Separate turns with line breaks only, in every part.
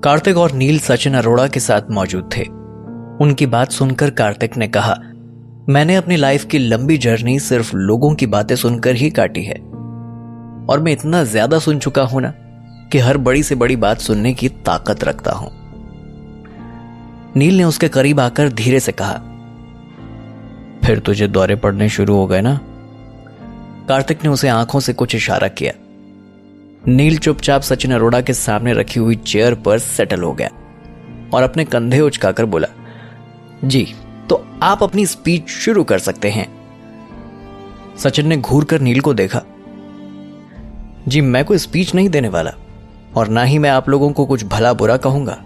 कार्तिक और नील सचिन अरोड़ा के साथ मौजूद थे। उनकी बात सुनकर कार्तिक ने कहा, मैंने अपनी लाइफ की लंबी जर्नी सिर्फ लोगों की बातें सुनकर ही काटी है, और मैं इतना ज्यादा सुन चुका हूं ना कि हर बड़ी से बड़ी बात सुनने की ताकत रखता हूं। नील ने उसके करीब आकर धीरे से कहा, फिर तुझे दौरे पड़ने शुरू हो गए ना? कार्तिक ने उसे आंखों से कुछ इशारा किया। नील चुपचाप सचिन अरोड़ा के सामने रखी हुई चेयर पर सेटल हो गया और अपने कंधे उचकाकर बोला, जी तो आप अपनी स्पीच शुरू कर सकते हैं। सचिन ने घूर कर नील को देखा। जी मैं कोई स्पीच नहीं देने वाला, और ना ही मैं आप लोगों को कुछ भला बुरा कहूंगा।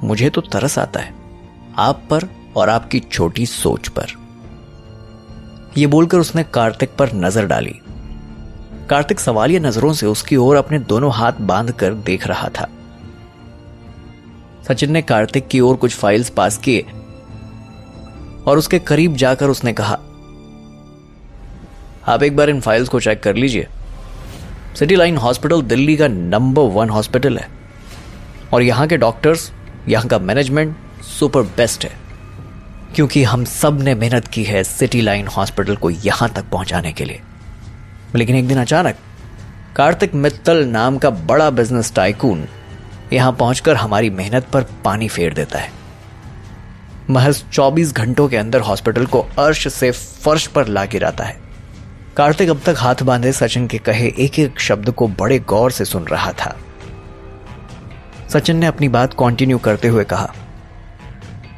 मुझे तो तरस आता है आप पर और आपकी छोटी सोच पर। यह बोलकर उसने कार्तिक पर नजर डाली। कार्तिक सवालिया नजरों से उसकी ओर अपने दोनों हाथ बांधकर देख रहा था। सचिन ने कार्तिक की ओर कुछ फाइल्स पास किए और उसके करीब जाकर उसने कहा, आप एक बार इन फाइल्स को चेक कर लीजिए। सिटी लाइन हॉस्पिटल दिल्ली का नंबर 1 हॉस्पिटल है, और यहां के डॉक्टर्स, यहां का मैनेजमेंट सुपर बेस्ट है, क्योंकि हम सब ने मेहनत की है सिटी लाइन हॉस्पिटल को यहां तक पहुंचाने के लिए। लेकिन एक दिन अचानक कार्तिक मित्तल नाम का बड़ा बिजनेस टाइकून यहां पहुंचकर हमारी मेहनत पर पानी फेर देता है। महज 24 घंटों के अंदर हॉस्पिटल को अर्श से फर्श पर ला गिराता है। कार्तिक अब तक हाथ बांधे सचिन के कहे एक एक शब्द को बड़े गौर से सुन रहा था। सचिन ने अपनी बात कंटिन्यू करते हुए कहा,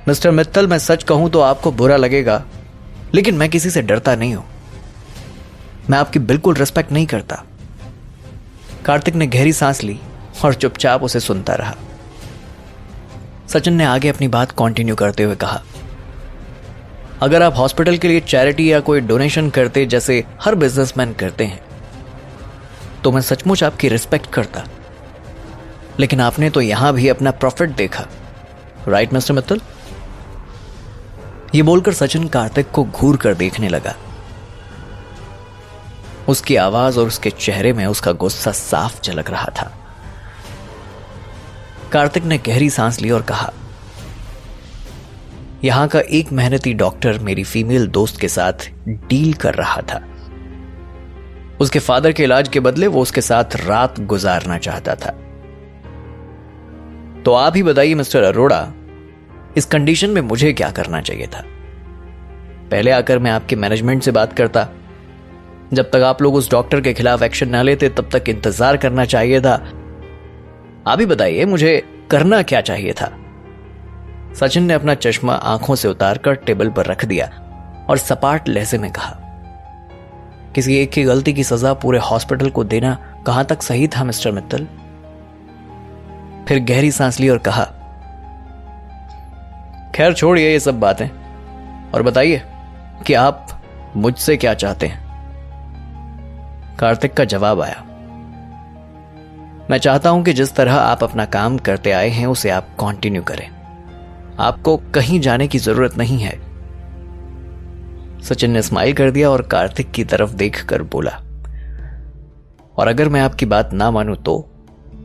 मिस्टर मित्तल, मैं सच कहूं तो आपको बुरा लगेगा, लेकिन मैं किसी से डरता नहीं हूं। मैं आपकी बिल्कुल रिस्पेक्ट नहीं करता। कार्तिक ने गहरी सांस ली और चुपचाप उसे सुनता रहा। सचिन ने आगे अपनी बात कंटिन्यू करते हुए कहा, अगर आप हॉस्पिटल के लिए चैरिटी या कोई डोनेशन करते जैसे हर बिजनेसमैन करते हैं तो मैं सचमुच आपकी रिस्पेक्ट करता, लेकिन आपने तो यहां भी अपना प्रॉफिट देखा, राइट मिस्टर मित्तल? यह बोलकर सचिन कार्तिक को घूर कर देखने लगा। उसकी आवाज और उसके चेहरे में उसका गुस्सा साफ झलक रहा था। कार्तिक ने गहरी सांस ली और कहा, यहां का एक मेहनती डॉक्टर मेरी फीमेल दोस्त के साथ डील कर रहा था। उसके फादर के इलाज के बदले वो उसके साथ रात गुजारना चाहता था। तो आप ही बताइए मिस्टर अरोड़ा, इस कंडीशन में मुझे क्या करना चाहिए था? पहले आकर मैं आपके मैनेजमेंट से बात करता। जब तक आप लोग उस डॉक्टर के खिलाफ एक्शन ना लेते तब तक इंतजार करना चाहिए था। आप ही बताइए मुझे करना क्या चाहिए था? सचिन ने अपना चश्मा आंखों से उतारकर टेबल पर रख दिया और सपाट लहजे में कहा, किसी एक की गलती की सजा पूरे हॉस्पिटल को देना कहां तक सही था मिस्टर मित्तल? फिर गहरी सांस ली और कहा, खैर छोड़िए ये सब बातें और बताइए कि आप मुझसे क्या चाहते हैं? कार्तिक का जवाब आया, मैं चाहता हूं कि जिस तरह आप अपना काम करते आए हैं उसे आप कंटिन्यू करें। आपको कहीं जाने की जरूरत नहीं है। सचिन ने स्माइल कर दिया और कार्तिक की तरफ देखकर बोला, और अगर मैं आपकी बात ना मानूं तो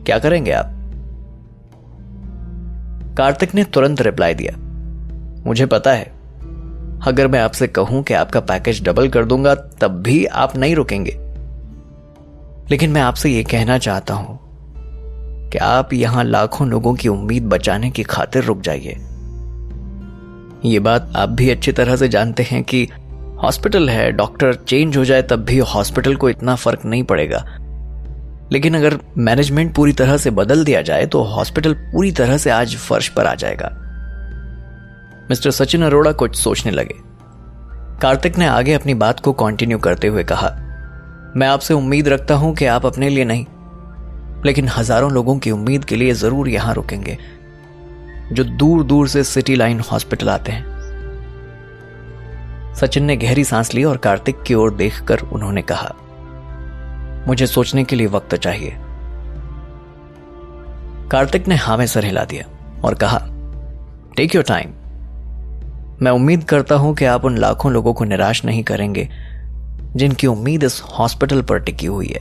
क्या करेंगे आप? कार्तिक ने तुरंत रिप्लाई दिया, मुझे पता है, अगर मैं आपसे कहूं कि आपका पैकेज डबल कर दूंगा तब भी आप नहीं रुकेंगे। लेकिन मैं आपसे यह कहना चाहता हूं कि आप यहां लाखों लोगों की उम्मीद बचाने की खातिर रुक जाइए। यह बात आप भी अच्छी तरह से जानते हैं कि हॉस्पिटल है, डॉक्टर चेंज हो जाए तब भी हॉस्पिटल को इतना फर्क नहीं पड़ेगा। लेकिन अगर मैनेजमेंट पूरी तरह से बदल दिया जाए तो हॉस्पिटल पूरी तरह से आज फर्श पर आ जाएगा। मिस्टर सचिन अरोड़ा कुछ सोचने लगे। कार्तिक ने आगे अपनी बात को कंटिन्यू करते हुए कहा, मैं आपसे उम्मीद रखता हूं कि आप अपने लिए नहीं लेकिन हजारों लोगों की उम्मीद के लिए जरूर यहां रुकेंगे जो दूर दूर से सिटी लाइन हॉस्पिटल आते हैं। सचिन ने गहरी सांस ली और कार्तिक की ओर देखकर उन्होंने कहा, मुझे सोचने के लिए वक्त चाहिए। कार्तिक ने हाँ में सर हिला दिया और कहा, टेक योर टाइम। मैं उम्मीद करता हूं कि आप उन लाखों लोगों को निराश नहीं करेंगे जिनकी उम्मीद इस हॉस्पिटल पर टिकी हुई है।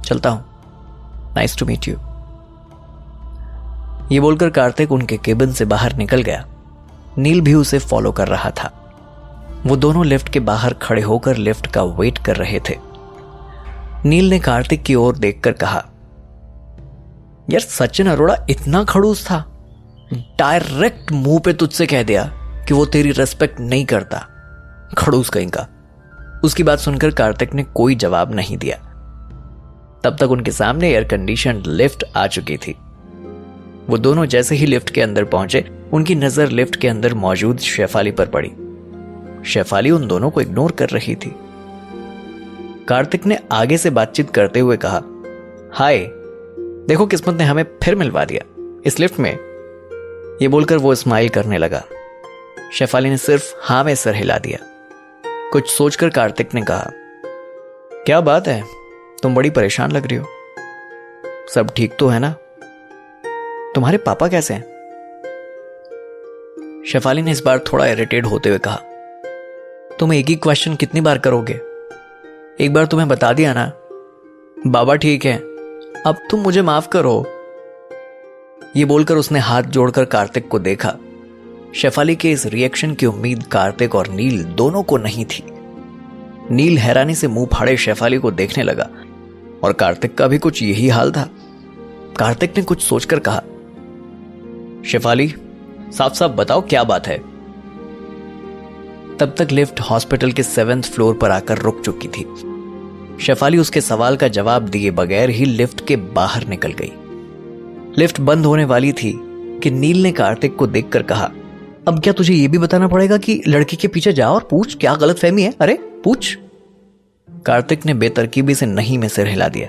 चलता हूं। Nice to meet you. ये बोलकर कार्तिक उनके केबिन से बाहर निकल गया। नील भी उसे फॉलो कर रहा था। वो दोनों लिफ्ट के बाहर खड़े होकर लिफ्ट का वेट कर रहे थे। नील ने कार्तिक की ओर देखकर कहा, यार सचिन अरोड़ा इतना खड़ूस था, डायरेक्ट मुंह पे तुझसे कह दिया कि वो तेरी रेस्पेक्ट नहीं करता, खड़ूस कहीं का। उसकी बात सुनकर कार्तिक ने कोई जवाब नहीं दिया। तब तक उनके सामने एयर कंडीशन लिफ्ट आ चुकी थी। वो दोनों जैसे ही लिफ्ट के अंदर पहुंचे, उनकी नजर लिफ्ट के अंदर मौजूद शेफाली पर पड़ी। शेफाली उन दोनों को इग्नोर कर रही थी। कार्तिक ने आगे से बातचीत करते हुए कहा, हाय, देखो किस्मत ने हमें फिर मिलवा दिया इस लिफ्ट में। ये बोलकर वो स्माइल करने लगा। शेफाली ने सिर्फ हाँ में सर हिला दिया। कुछ सोचकर कार्तिक ने कहा, क्या बात है, तुम बड़ी परेशान लग रही हो। सब ठीक तो है ना? तुम्हारे पापा कैसे हैं? शेफाली ने इस बार थोड़ा इरिटेट होते हुए कहा, तुम एक ही क्वेश्चन कितनी बार करोगे? एक बार तुम्हें बता दिया ना, बाबा ठीक है, अब तुम मुझे माफ करो। ये बोलकर उसने हाथ जोड़कर कार्तिक को देखा। शेफाली के इस रिएक्शन की उम्मीद कार्तिक और नील दोनों को नहीं थी। नील हैरानी से मुंह फाड़े शेफाली को देखने लगा और कार्तिक का भी कुछ यही हाल था। कार्तिक ने कुछ सोचकर कहा, शेफाली साफ साफ बताओ क्या बात है। तब तक लिफ्ट हॉस्पिटल के 7th फ्लोर पर आकर रुक चुकी थी। शेफाली उसके सवाल का जवाब दिए बगैर ही लिफ्ट के बाहर निकल गई। लिफ्ट बंद होने वाली थी कि नील ने कार्तिक को देखकर कहा, अब क्या तुझे यह भी बताना पड़ेगा कि लड़की के पीछे जा और पूछ क्या गलतफहमी है? अरे पूछ। कार्तिक ने बेतरकीबी से नहीं में सिर हिला दिया।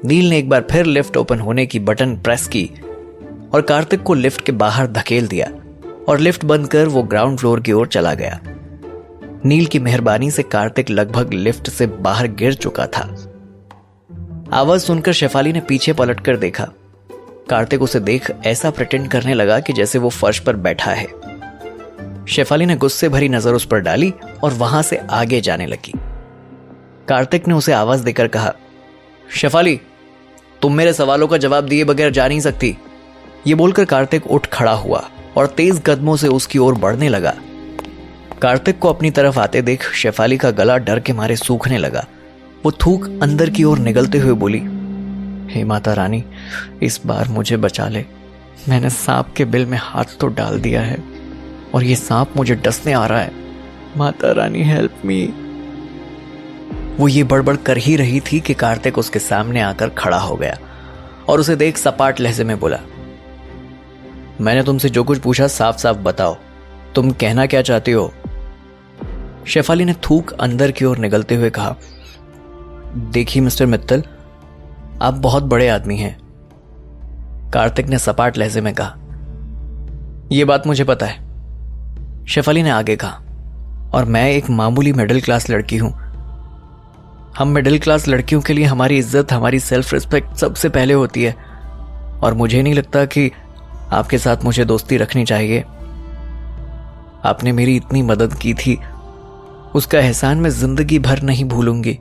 नील ने एक बार फिर लिफ्ट ओपन होने की बटन प्रेस की और कार्तिक को लिफ्ट के बाहर धकेल दिया और लिफ्ट बंद कर वो ग्राउंड फ्लोर की ओर चला गया। नील की मेहरबानी से कार्तिक लगभग लिफ्ट से बाहर गिर चुका था। आवाज सुनकर शेफाली ने पीछे पलटकर देखा। कार्तिक उसे देख ऐसा प्रिटेंड करने लगा कि जैसे वो फर्श पर बैठा है। शेफाली ने गुस्से भरी नजर उस पर डाली और वहां से आगे जाने लगी। कार्तिक ने उसे आवाज देकर कहा, शेफाली, तुम मेरे सवालों का जवाब दिए बगैर जा नहीं सकती। ये बोलकर कार्तिक उठ खड़ा हुआ और तेज कदमों से उसकी ओर बढ़ने लगा। कार्तिक को अपनी तरफ आते देख शेफाली का गला डर के मारे सूखने लगा। वो थूक अंदर की ओर निगलते हुए बोली, हे माता रानी, इस बार मुझे बचा ले। मैंने सांप के बिल में हाथ तो डाल दिया है और ये सांप मुझे डसने आ रहा है। Mata Rani help me. वो ये बड़बड़ कर ही रही थी कि कार्तिक उसके सामने आकर खड़ा हो गया और उसे देख सपाट लहजे में बोला, मैंने तुमसे जो कुछ पूछा साफ साफ बताओ, तुम कहना क्या चाहती हो? शेफाली ने थूक अंदर की ओर निगलते हुए कहा, देखिए मिस्टर मित्तल, आप बहुत बड़े आदमी हैं। कार्तिक ने सपाट लहजे में कहा, यह बात मुझे पता है। शेफाली ने आगे कहा, और मैं एक मामूली मिडिल क्लास लड़की हूं। हम मिडिल क्लास लड़कियों के लिए हमारी इज्जत, हमारी सेल्फ रिस्पेक्ट सबसे पहले होती है और मुझे नहीं लगता कि आपके साथ मुझे दोस्ती रखनी चाहिए। आपने मेरी इतनी मदद की थी, उसका एहसान मैं जिंदगी भर नहीं भूलूंगी।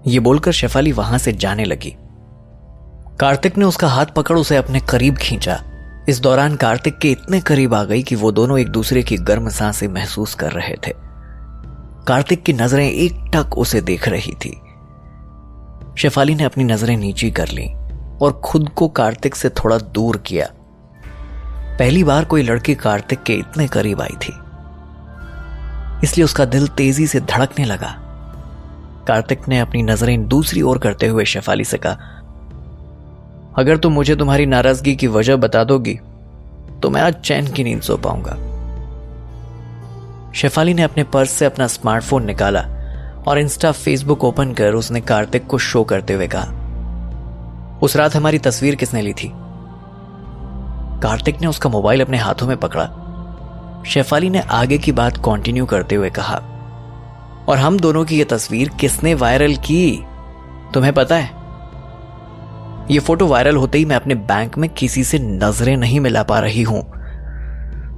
ये बोलकर शेफाली वहां से जाने लगी। कार्तिक ने उसका हाथ पकड़ उसे अपने करीब खींचा। इस दौरान कार्तिक के इतने करीब आ गई कि वो दोनों एक दूसरे की गर्म सांसें महसूस कर रहे थे। कार्तिक की नजरें एकटक उसे देख रही थी। शेफाली ने अपनी नजरें नीची कर ली और खुद को कार्तिक से थोड़ा दूर किया। पहली बार कोई लड़की कार्तिक के इतने करीब आई थी, इसलिए उसका दिल तेजी से धड़कने लगा। कार्तिक ने अपनी नजरें दूसरी ओर करते हुए शेफाली से कहा, अगर तुम मुझे तुम्हारी नाराजगी की वजह बता दोगी तो मैं आज चैन की नींद सो पाऊंगा। शेफाली ने अपने पर्स से अपना स्मार्टफोन निकाला और इंस्टा, फेसबुक ओपन कर उसने कार्तिक को शो करते हुए कहा, उस रात हमारी तस्वीर किसने ली थी? कार्तिक ने उसका मोबाइल अपने हाथों में पकड़ा। शेफाली ने आगे की बात कंटिन्यू करते हुए कहा, और हम दोनों की यह तस्वीर किसने वायरल की तुम्हें पता है? यह फोटो वायरल होते ही मैं अपने बैंक में किसी से नजरें नहीं मिला पा रही हूं।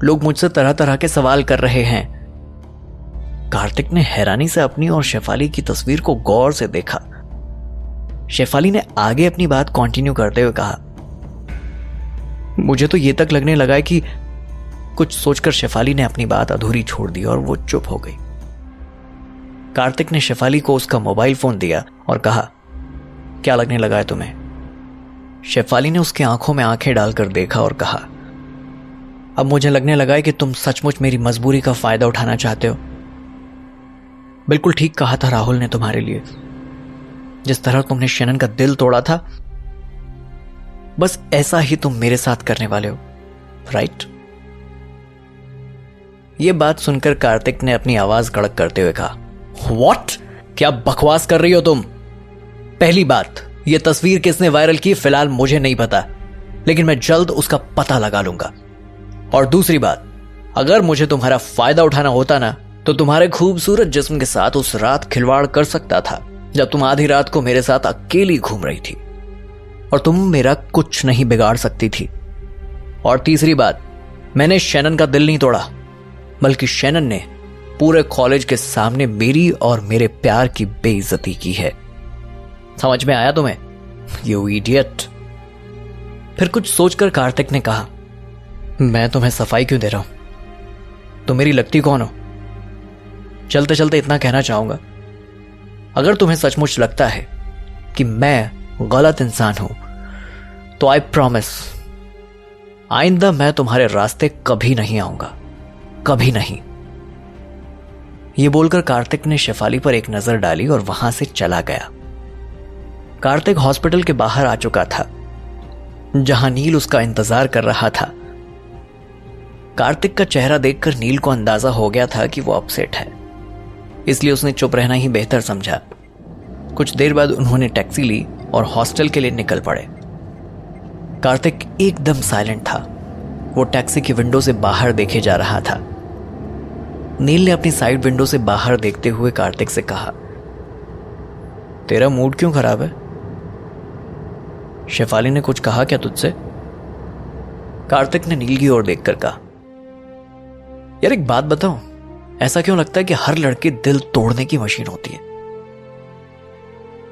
लोग मुझसे तरह तरह के सवाल कर रहे हैं। कार्तिक ने हैरानी से अपनी और शेफाली की तस्वीर को गौर से देखा। शेफाली ने आगे अपनी बात कंटिन्यू करते हुए कहा, मुझे तो ये तक लगने लगा है कि कुछ सोचकर शेफाली ने अपनी बात अधूरी छोड़ दी और वो चुप हो गई। कार्तिक ने शेफाली को उसका मोबाइल फोन दिया और कहा, क्या लगने लगा है तुम्हें? शेफाली ने उसकी आंखों में आंखें डालकर देखा और कहा, अब मुझे लगने लगा है कि तुम सचमुच मेरी मजबूरी का फायदा उठाना चाहते हो। बिल्कुल ठीक कहा था राहुल ने तुम्हारे लिए। जिस तरह तुमने शैनन का दिल तोड़ा था, बस ऐसा ही तुम मेरे साथ करने वाले हो, राइट? यह बात सुनकर कार्तिक ने अपनी आवाज कड़क करते हुए कहा, व्हाट? क्या बकवास कर रही हो तुम? पहली बात, यह तस्वीर किसने वायरल की फिलहाल मुझे नहीं पता, लेकिन मैं जल्द उसका पता लगा लूंगा। और दूसरी बात, अगर मुझे तुम्हारा फायदा उठाना होता ना, तो तुम्हारे खूबसूरत जिस्म के साथ उस रात खिलवाड़ कर सकता था जब तुम आधी रात को मेरे साथ अकेली घूम रही थी, और तुम मेरा कुछ नहीं बिगाड़ सकती थी। और तीसरी बात, मैंने शैनन का दिल नहीं तोड़ा, बल्कि शैनन ने पूरे कॉलेज के सामने मेरी और मेरे प्यार की बेइज्जती की है। समझ में आया तुम्हें, यू इडियट? फिर कुछ सोचकर कार्तिक ने कहा, मैं तुम्हें सफाई क्यों दे रहा हूं? तुम मेरी लगती कौन हो? चलते चलते इतना कहना चाहूंगा, अगर तुम्हें सचमुच लगता है कि मैं गलत इंसान हूं, तो आई प्रॉमिस आइंदा मैं तुम्हारे रास्ते कभी नहीं आऊंगा, कभी नहीं। यह बोलकर कार्तिक ने शेफाली पर एक नजर डाली और वहां से चला गया। कार्तिक हॉस्पिटल के बाहर आ चुका था, जहां नील उसका इंतजार कर रहा था। कार्तिक का चेहरा देखकर नील को अंदाजा हो गया था कि वो अपसेट है, इसलिए उसने चुप रहना ही बेहतर समझा। कुछ देर बाद उन्होंने टैक्सी ली और हॉस्टल के लिए निकल पड़े। कार्तिक एकदम साइलेंट था, वो टैक्सी की विंडो से बाहर देखे जा रहा था। नील ने अपनी साइड विंडो से बाहर देखते हुए कार्तिक से कहा, तेरा मूड क्यों खराब है? शेफाली ने कुछ कहा क्या तुझसे? कार्तिक ने नील की ओर देखकर कहा, यार एक बात बताऊं, ऐसा क्यों लगता है कि हर लड़की दिल तोड़ने की मशीन होती है?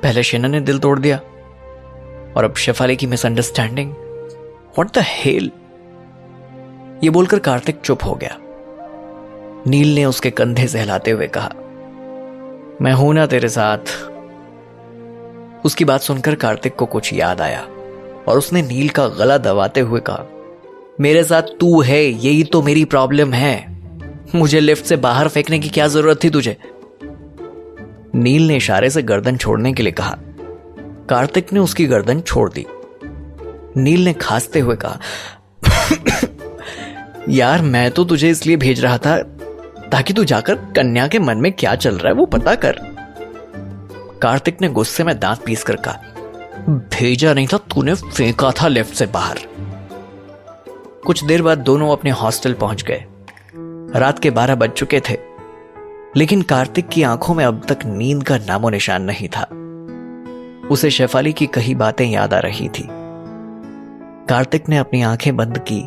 पहले शैनन ने दिल तोड़ दिया और अब शेफाली की मिसअंडरस्टैंडिंग। What the hell? ये बोलकर कार्तिक चुप हो गया। नील ने उसके कंधे से हिलाते हुए कहा, मैं हूं ना तेरे साथ। उसकी बात सुनकर कार्तिक को कुछ याद आया और उसने नील का गला दबाते हुए कहा, मेरे साथ तू है, यही तो मेरी प्रॉब्लम है। मुझे लिफ्ट से बाहर फेंकने की क्या जरूरत थी तुझे? नील ने इशारे से गर्दन छोड़ने के लिए कहा। कार्तिक ने उसकी गर्दन छोड़ दी। नील ने खांसते हुए कहा, यार मैं तो तुझे इसलिए भेज रहा था ताकि तू जाकर कन्या के मन में क्या चल रहा है वो पता कर। कार्तिक ने गुस्से में दांत पीस कर कहा, भेजा नहीं था, तूने फेंका था लिफ्ट से बाहर। कुछ देर बाद दोनों अपने हॉस्टल पहुंच गए। रात के 12 बज चुके थे, लेकिन कार्तिक की आंखों में अब तक नींद का नामो निशान नहीं था। उसे शेफाली की कही बातें याद आ रही थी। कार्तिक ने अपनी आंखें बंद की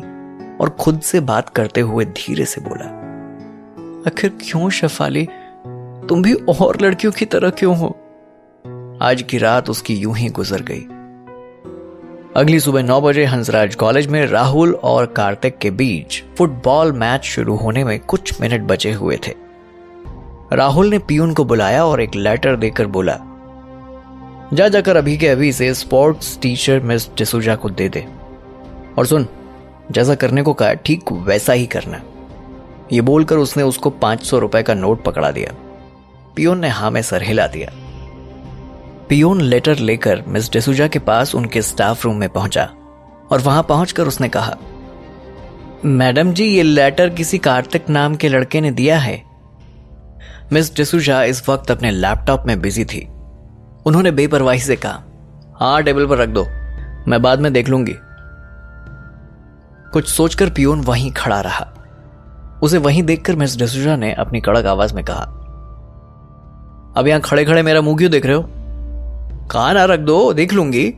और खुद से बात करते हुए धीरे से बोला, आखिर क्यों शेफाली, तुम भी और लड़कियों की तरह क्यों हो? आज की रात उसकी यूं ही गुजर गई। अगली सुबह 9 बजे हंसराज कॉलेज में राहुल और कार्तिक के बीच फुटबॉल मैच शुरू होने में कुछ मिनट बचे हुए थे। राहुल ने पियून को बुलाया और एक लेटर देकर बोला, जाकर अभी के अभी से स्पोर्ट्स टीचर मिस डिसूजा को दे दे, और सुन, जैसा करने को कहा ठीक वैसा ही करना। ये बोलकर उसने उसको 500 रुपए का नोट पकड़ा दिया। पियून ने हाँ में सर हिला दिया। पियून लेटर लेकर मिस डिसूजा के पास उनके स्टाफ रूम में पहुंचा और वहां पहुंचकर उसने कहा, मैडम जी, ये लेटर किसी कार्तिक नाम के लड़के ने दिया है। मिस डिसूजा इस वक्त अपने लैपटॉप में बिजी थी। उन्होंने बेपरवाही से कहा, हाँ टेबल पर रख दो, मैं बाद में देख लूंगी। कुछ सोचकर पियून वहीं खड़ा रहा। उसे वहीं देखकर मिस डिसूजा ने अपनी कड़क आवाज में कहा, अब यहां खड़े खड़े मेरा मुंह क्यों देख रहे हो? कहा ना रख दो, देख लूंगी।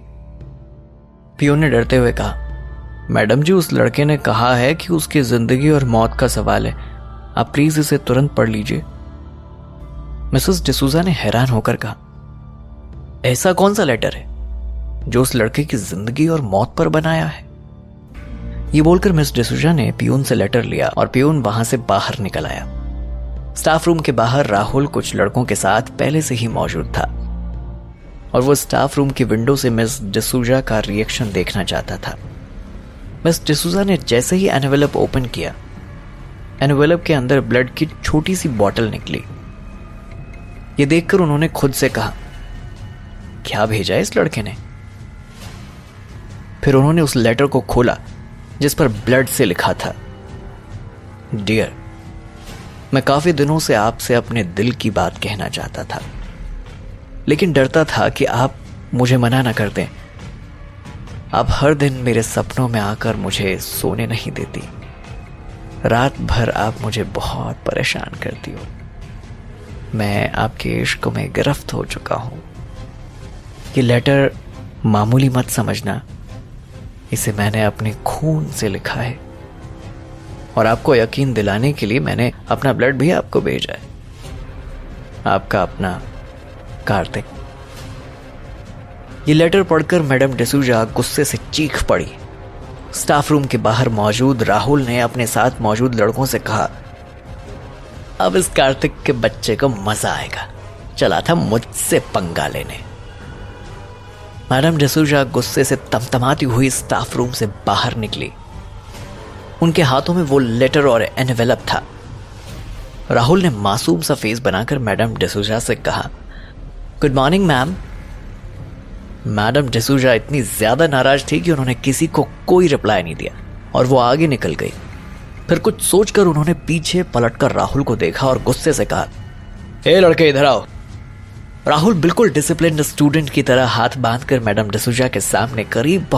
पियून ने डरते हुए कहा, मैडम जी, उस लड़के ने कहा है कि उसकी जिंदगी और मौत का सवाल है, आप प्लीज इसे तुरंत पढ़ लीजिए। मिसेस डिसूजा ने हैरान होकर कहा, ऐसा कौन सा लेटर है जो उस लड़के की जिंदगी और मौत पर बनाया है? ये बोलकर मिस डिसूजा ने पियून से लेटर लिया और पियून वहां से बाहर निकल आया। स्टाफ रूम के बाहर राहुल कुछ लड़कों के साथ पहले से ही मौजूद था और वो स्टाफ रूम की विंडो से मिस डिसूजा का रिएक्शन देखना चाहता था। मिस डिसूजा ने जैसे ही एनवेलप ओपन किया, एनवेलप के अंदर ब्लड की छोटी सी बॉटल निकली। ये देखकर उन्होंने खुद से कहा, क्या भेजा है इस लड़के ने? फिर उन्होंने उस लेटर को खोला जिस पर ब्लड से लिखा था, डियर, मैं काफी दिनों से आपसे अपने दिल की बात कहना चाहता था, लेकिन डरता था कि आप मुझे मना ना कर दें। आप हर दिन मेरे सपनों में आकर मुझे सोने नहीं देती। रात भर आप मुझे बहुत परेशान करती हो। मैं आपके इश्क में गिरफ्त हो चुका हूं। ये लेटर मामूली मत समझना, इसे मैंने अपने खून से लिखा है और आपको यकीन दिलाने के लिए मैंने अपना ब्लड भी आपको भेजा है। आपका अपना कार्तिक। ये लेटर पढ़कर मैडम डिसूजा गुस्से से चीख पड़ी। स्टाफ रूम के बाहर मौजूद राहुल ने अपने साथ मौजूद लड़कों से कहा, अब इस कार्तिक के बच्चे को मजा आएगा, चला था मुझसे पंगा लेने। मैडम डिसूजा गुस्से से तमतमाती हुई स्टाफ रूम से बाहर निकली। उनके हाथों में वो लेटर और एनवेलप था। राहुल ने मासूम सा फेस बनाकर मैडम डिसूजा से कहा, good morning ma'am. Madam D'Souza इतनी ज्यादा नाराज थी कि उन्होंने किसी को कोई रिप्लाई नहीं दिया और वो आगे निकल गई। फिर कुछ सोचकर उन्होंने पीछे पलटकर राहुल को देखा और गुस्से से कहा, ए लड़के इधर आओ। राहुल बिल्कुल डिसिप्लिन्ड स्टूडेंट की तरह हाथ बांधकर मैडम डिसूजा के सामने करीब